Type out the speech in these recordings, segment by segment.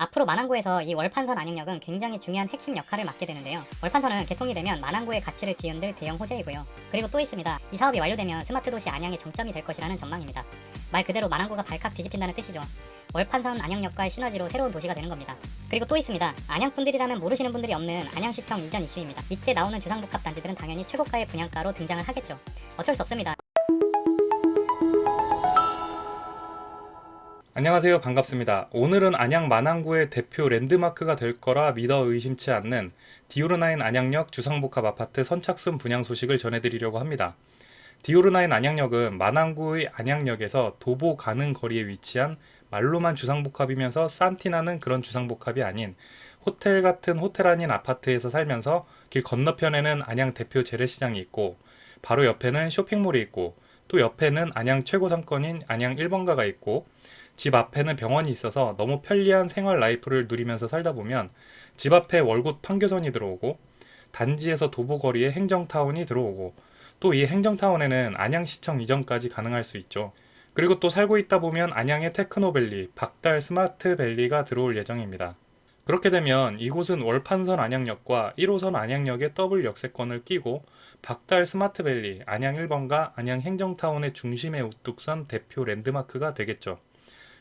앞으로 만안구에서 이 월판선 안양역은 굉장히 중요한 핵심 역할을 맡게 되는데요. 월판선은 개통이 되면 만안구의 가치를 뒤흔들 대형 호재이고요. 그리고 또 있습니다. 이 사업이 완료되면 스마트 도시 안양의 정점이 될 것이라는 전망입니다. 말 그대로 만안구가 발칵 뒤집힌다는 뜻이죠. 월판선 안양역과의 시너지로 새로운 도시가 되는 겁니다. 그리고 또 있습니다. 안양분들이라면 모르시는 분들이 없는 안양시청 이전 이슈입니다. 이때 나오는 주상복합 단지들은 당연히 최고가의 분양가로 등장을 하겠죠. 어쩔 수 없습니다. 안녕하세요. 반갑습니다. 오늘은 안양 만안구의 대표 랜드마크가 될 거라 믿어 의심치 않는 디오르나인 안양역 주상복합 아파트 선착순 분양 소식을 전해드리려고 합니다. 디오르나인 안양역은 만안구의 안양역에서 도보 가는 거리에 위치한 말로만 주상복합이면서 싼티나는 그런 주상복합이 아닌 호텔 같은 호텔 아닌 아파트에서 살면서 길 건너편에는 안양 대표 재래시장이 있고 바로 옆에는 쇼핑몰이 있고 또 옆에는 안양 최고 상권인 안양 1번가가 있고 집 앞에는 병원이 있어서 너무 편리한 생활 라이프를 누리면서 살다 보면 집 앞에 월곶 판교선이 들어오고 단지에서 도보거리에 행정타운이 들어오고 또 이 행정타운에는 안양시청 이전까지 가능할 수 있죠. 그리고 또 살고 있다 보면 안양의 테크노밸리, 박달 스마트밸리가 들어올 예정입니다. 그렇게 되면 이곳은 월판선 안양역과 1호선 안양역의 더블 역세권을 끼고 박달 스마트밸리, 안양 1번가, 안양 행정타운의 중심에 우뚝 선 대표 랜드마크가 되겠죠.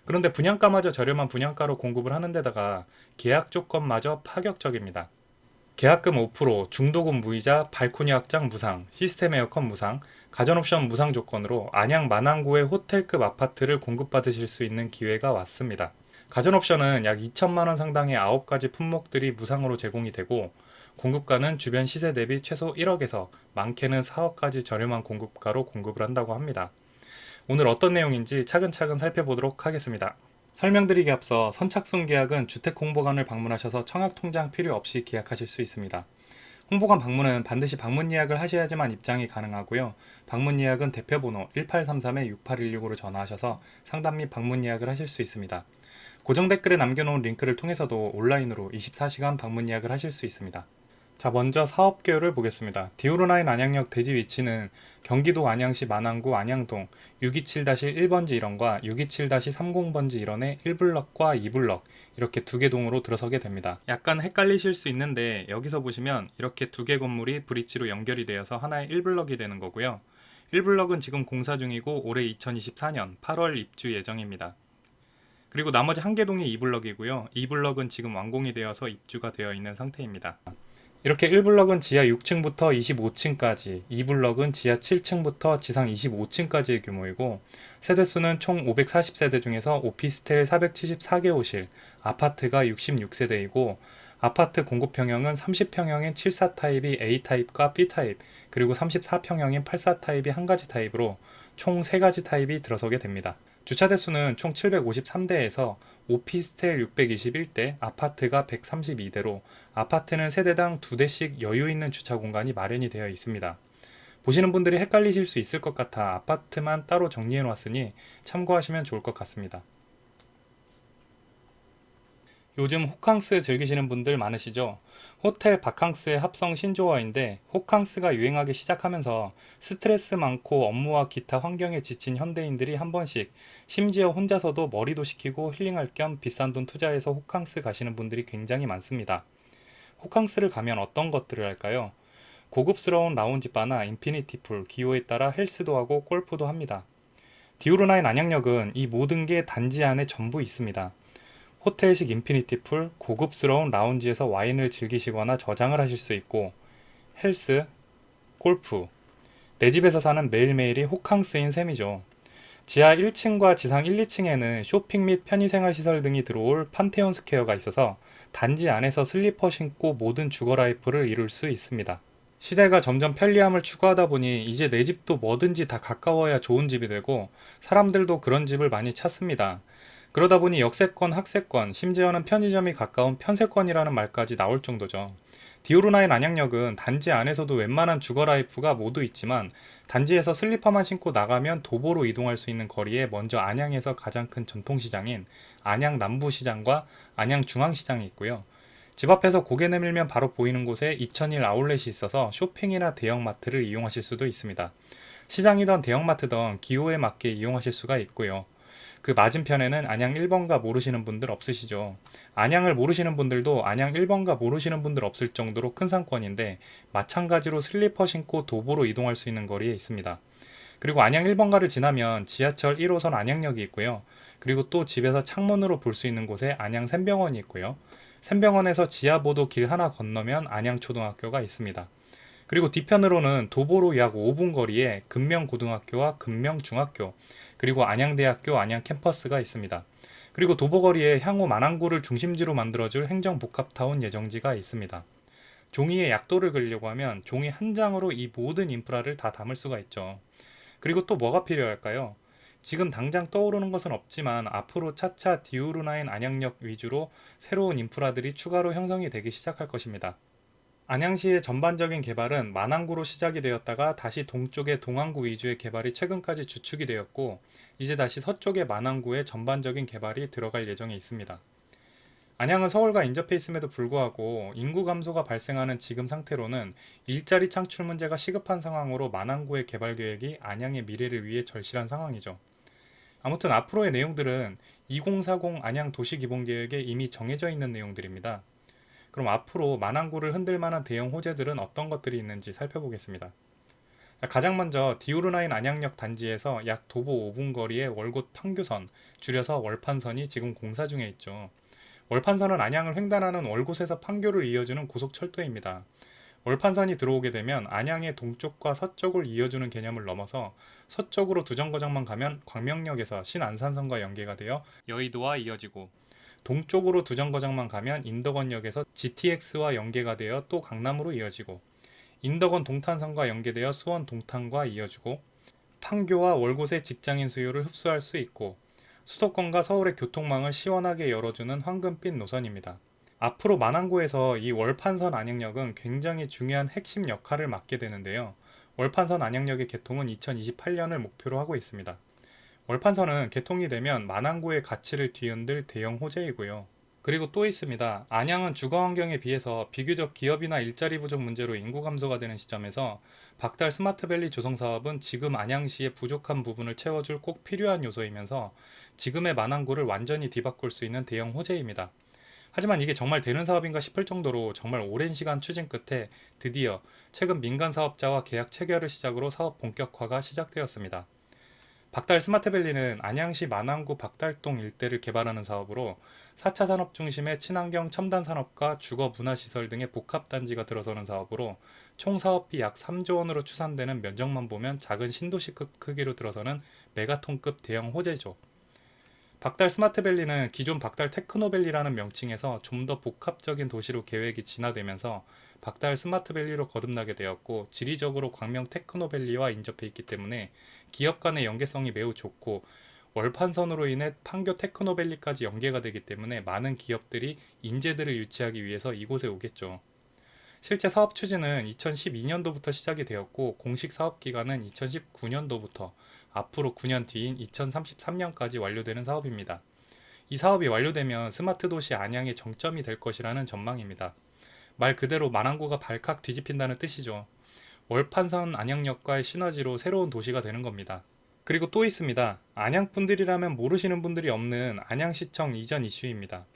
그런데 분양가마저 저렴한 분양가로 공급을 하는 데다가 계약 조건마저 파격적입니다. 계약금 5%, 중도금 무이자, 발코니 확장 무상, 시스템 에어컨 무상, 가전옵션 무상 조건으로 안양 만안구의 호텔급 아파트를 공급받으실 수 있는 기회가 왔습니다. 가전옵션은 약 2천만 원 상당의 9가지 품목들이 무상으로 제공이 되고 공급가는 주변 시세 대비 최소 1억에서 많게는 4억까지 저렴한 공급가로 공급을 한다고 합니다. 오늘 어떤 내용인지 차근차근 살펴보도록 하겠습니다. 설명드리기 앞서 선착순 계약은 주택홍보관을 방문하셔서 청약통장 필요 없이 계약하실 수 있습니다. 홍보관 방문은 반드시 방문 예약을 하셔야지만 입장이 가능하고요. 방문 예약은 대표번호 1833-6816으로 전화하셔서 상담 및 방문 예약을 하실 수 있습니다. 고정 댓글에 남겨놓은 링크를 통해서도 온라인으로 24시간 방문 예약을 하실 수 있습니다. 자, 먼저 사업 개요를 보겠습니다. 디오르나인 안양역 대지 위치는 경기도 안양시 만안구 안양동 627-1번지 1원과 627-30번지 1원의 1블럭과 2블럭 이렇게 두 개 동으로 들어서게 됩니다. 약간 헷갈리실 수 있는데 여기서 보시면 이렇게 두 개 건물이 브릿지로 연결이 되어서 하나의 1블럭이 되는 거고요. 1블럭은 지금 공사 중이고 올해 2024년 8월 입주 예정입니다. 그리고 나머지 한 개 동이 2블럭이고요. 2블럭은 지금 완공이 되어서 입주가 되어 있는 상태입니다. 이렇게 1블럭은 지하 6층부터 25층까지, 2블럭은 지하 7층부터 지상 25층까지의 규모이고 세대수는 총 540세대 중에서 오피스텔 474개 호실, 아파트가 66세대이고 아파트 공급평형은 30평형인 74타입이 A타입과 B타입, 그리고 34평형인 84타입이 한 가지 타입으로 총 3가지 타입이 들어서게 됩니다. 주차 대수는 총 753대에서 오피스텔 621대, 아파트가 132대로 아파트는 세대당 2대씩 여유 있는 주차 공간이 마련이 되어 있습니다. 보시는 분들이 헷갈리실 수 있을 것 같아 아파트만 따로 정리해 놓았으니 참고하시면 좋을 것 같습니다. 요즘 호캉스 즐기시는 분들 많으시죠? 호텔 바캉스의 합성 신조어인데 호캉스가 유행하기 시작하면서 스트레스 많고 업무와 기타 환경에 지친 현대인들이 한 번씩 심지어 혼자서도 머리도 식히고 힐링할 겸 비싼 돈 투자해서 호캉스 가시는 분들이 굉장히 많습니다. 호캉스를 가면 어떤 것들을 할까요? 고급스러운 라운지바나 인피니티풀, 기호에 따라 헬스도 하고 골프도 합니다. 디오르나인 안양역은 이 모든 게 단지 안에 전부 있습니다. 호텔식 인피니티풀, 고급스러운 라운지에서 와인을 즐기시거나 저장을 하실 수 있고 헬스, 골프, 내 집에서 사는 매일매일이 호캉스인 셈이죠. 지하 1층과 지상 1, 2층에는 쇼핑 및 편의생활시설 등이 들어올 판테온 스퀘어가 있어서 단지 안에서 슬리퍼 신고 모든 주거 라이프를 이룰 수 있습니다. 시대가 점점 편리함을 추구하다 보니 이제 내 집도 뭐든지 다 가까워야 좋은 집이 되고 사람들도 그런 집을 많이 찾습니다. 그러다 보니 역세권, 학세권, 심지어는 편의점이 가까운 편세권이라는 말까지 나올 정도죠. 디오르나인 안양역은 단지 안에서도 웬만한 주거 라이프가 모두 있지만 단지에서 슬리퍼만 신고 나가면 도보로 이동할 수 있는 거리에 먼저 안양에서 가장 큰 전통시장인 안양 남부시장과 안양 중앙시장이 있고요. 집 앞에서 고개 내밀면 바로 보이는 곳에 2001 아울렛이 있어서 쇼핑이나 대형마트를 이용하실 수도 있습니다. 시장이던 대형마트던 기호에 맞게 이용하실 수가 있고요. 그 맞은편에는 안양 1번가 모르시는 분들 없으시죠? 안양을 모르시는 분들도 안양 1번가 모르시는 분들 없을 정도로 큰 상권인데 마찬가지로 슬리퍼 신고 도보로 이동할 수 있는 거리에 있습니다. 그리고 안양 1번가를 지나면 지하철 1호선 안양역이 있고요. 그리고 또 집에서 창문으로 볼 수 있는 곳에 안양 샘병원이 있고요. 샘병원에서 지하보도 길 하나 건너면 안양초등학교가 있습니다. 그리고 뒤편으로는 도보로 약 5분 거리에 금명고등학교와 금명중학교, 그리고 안양대학교 안양 캠퍼스가 있습니다. 그리고 도보거리에 향후 만안구를 중심지로 만들어줄 행정복합타운 예정지가 있습니다. 종이에 약도를 그리려고 하면 종이 한 장으로 이 모든 인프라를 다 담을 수가 있죠. 그리고 또 뭐가 필요할까요? 지금 당장 떠오르는 것은 없지만 앞으로 차차 디오르나인 안양역 위주로 새로운 인프라들이 추가로 형성이 되기 시작할 것입니다. 안양시의 전반적인 개발은 만안구로 시작이 되었다가 다시 동쪽의 동안구 위주의 개발이 최근까지 주축이 되었고, 이제 다시 서쪽의 만안구의 전반적인 개발이 들어갈 예정에 있습니다. 안양은 서울과 인접해 있음에도 불구하고 인구 감소가 발생하는 지금 상태로는 일자리 창출 문제가 시급한 상황으로 만안구의 개발 계획이 안양의 미래를 위해 절실한 상황이죠. 아무튼 앞으로의 내용들은 2040 안양 도시기본계획에 이미 정해져 있는 내용들입니다. 그럼 앞으로 만안구를 흔들 만한 대형 호재들은 어떤 것들이 있는지 살펴보겠습니다. 가장 먼저 디오르나인 안양역 단지에서 약 도보 5분 거리의 월곶 판교선, 줄여서 월판선이 지금 공사 중에 있죠. 월판선은 안양을 횡단하는 월곶에서 판교를 이어주는 고속철도입니다. 월판선이 들어오게 되면 안양의 동쪽과 서쪽을 이어주는 개념을 넘어서 서쪽으로 두 정거장만 가면 광명역에서 신안산선과 연계가 되어 여의도와 이어지고, 동쪽으로 두 정거장만 가면 인덕원역에서 GTX와 연계가 되어 또 강남으로 이어지고, 인덕원 동탄선과 연계되어 수원 동탄과 이어지고, 판교와 월곶의 직장인 수요를 흡수할 수 있고, 수도권과 서울의 교통망을 시원하게 열어주는 황금빛 노선입니다. 앞으로 만안구에서 이 월판선 안양역은 굉장히 중요한 핵심 역할을 맡게 되는데요. 월판선 안양역의 개통은 2028년을 목표로 하고 있습니다. 월판선은 개통이 되면 만안구의 가치를 뒤흔들 대형 호재이고요. 그리고 또 있습니다. 안양은 주거 환경에 비해서 비교적 기업이나 일자리 부족 문제로 인구 감소가 되는 시점에서 박달 스마트밸리 조성 사업은 지금 안양시의 부족한 부분을 채워줄 꼭 필요한 요소이면서 지금의 만안구를 완전히 뒤바꿀 수 있는 대형 호재입니다. 하지만 이게 정말 되는 사업인가 싶을 정도로 정말 오랜 시간 추진 끝에 드디어 최근 민간 사업자와 계약 체결을 시작으로 사업 본격화가 시작되었습니다. 박달 스마트밸리는 안양시 만안구 박달동 일대를 개발하는 사업으로 4차 산업 중심의 친환경 첨단 산업과 주거 문화시설 등의 복합단지가 들어서는 사업으로 총 사업비 약 3조 원으로 추산되는 면적만 보면 작은 신도시급 크기로 들어서는 메가톤급 대형 호재죠. 박달 스마트밸리는 기존 박달 테크노밸리라는 명칭에서 좀 더 복합적인 도시로 계획이 진화되면서 박달 스마트밸리로 거듭나게 되었고, 지리적으로 광명 테크노밸리와 인접해 있기 때문에 기업 간의 연계성이 매우 좋고, 월판선으로 인해 판교 테크노밸리까지 연계가 되기 때문에 많은 기업들이 인재들을 유치하기 위해서 이곳에 오겠죠. 실제 사업 추진은 2012년도부터 시작이 되었고, 공식 사업 기간은 2019년도부터 앞으로 9년 뒤인 2033년까지 완료되는 사업입니다. 이 사업이 완료되면 스마트 도시 안양의 정점이 될 것이라는 전망입니다. 말 그대로 만안구가 발칵 뒤집힌다는 뜻이죠. 월판선 안양역과의 시너지로 새로운 도시가 되는 겁니다. 그리고 또 있습니다. 안양분들이라면 모르시는 분들이 없는 안양시청 이전 이슈입니다.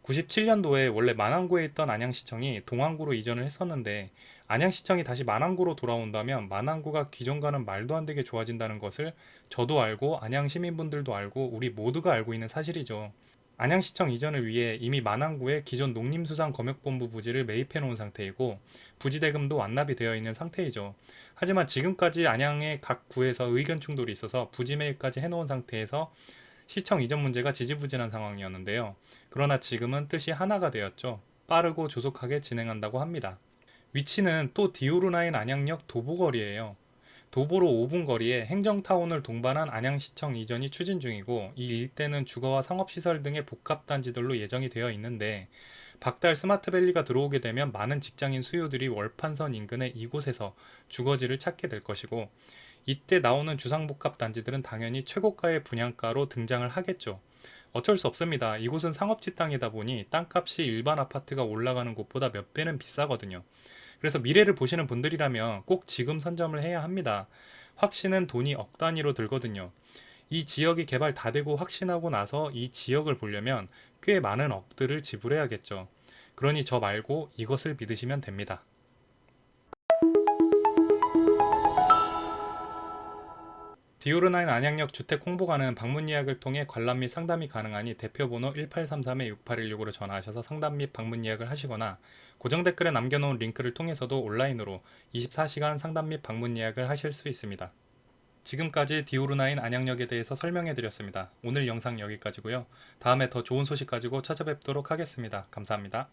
97년도에 원래 만안구에 있던 안양시청이 동안구로 이전을 했었는데, 안양시청이 다시 만안구로 돌아온다면 만안구가 기존과는 말도 안 되게 좋아진다는 것을 저도 알고 안양 시민분들도 알고 우리 모두가 알고 있는 사실이죠. 안양시청 이전을 위해 이미 만안구에 기존 농림수산검역본부 부지를 매입해 놓은 상태이고, 부지 대금도 완납이 되어 있는 상태이죠. 하지만 지금까지 안양의 각 구에서 의견 충돌이 있어서 부지 매입까지 해놓은 상태에서 시청 이전 문제가 지지부진한 상황이었는데요. 그러나 지금은 뜻이 하나가 되었죠. 빠르고 조속하게 진행한다고 합니다. 위치는 또 디오르나인 안양역 도보거리예요. 도보로 5분 거리에 행정타운을 동반한 안양시청 이전이 추진 중이고, 이 일대는 주거와 상업시설 등의 복합단지들로 예정이 되어 있는데, 박달 스마트밸리가 들어오게 되면 많은 직장인 수요들이 월판선 인근의 이곳에서 주거지를 찾게 될 것이고, 이때 나오는 주상복합단지들은 당연히 최고가의 분양가로 등장을 하겠죠. 어쩔 수 없습니다. 이곳은 상업지 땅이다 보니 땅값이 일반 아파트가 올라가는 곳보다 몇 배는 비싸거든요. 그래서 미래를 보시는 분들이라면 꼭 지금 선점을 해야 합니다. 확신은 돈이 억 단위로 들거든요. 이 지역이 개발 다 되고 확신하고 나서 이 지역을 보려면 꽤 많은 억들을 지불해야겠죠. 그러니 저 말고 이것을 믿으시면 됩니다. 디오르9 안양역 주택 홍보관은 방문 예약을 통해 관람 및 상담이 가능하니 대표번호 1833-6816으로 전화하셔서 상담 및 방문 예약을 하시거나 고정 댓글에 남겨놓은 링크를 통해서도 온라인으로 24시간 상담 및 방문 예약을 하실 수 있습니다. 지금까지 디오르9 안양역에 대해서 설명해드렸습니다. 오늘 영상 여기까지고요. 다음에 더 좋은 소식 가지고 찾아뵙도록 하겠습니다. 감사합니다.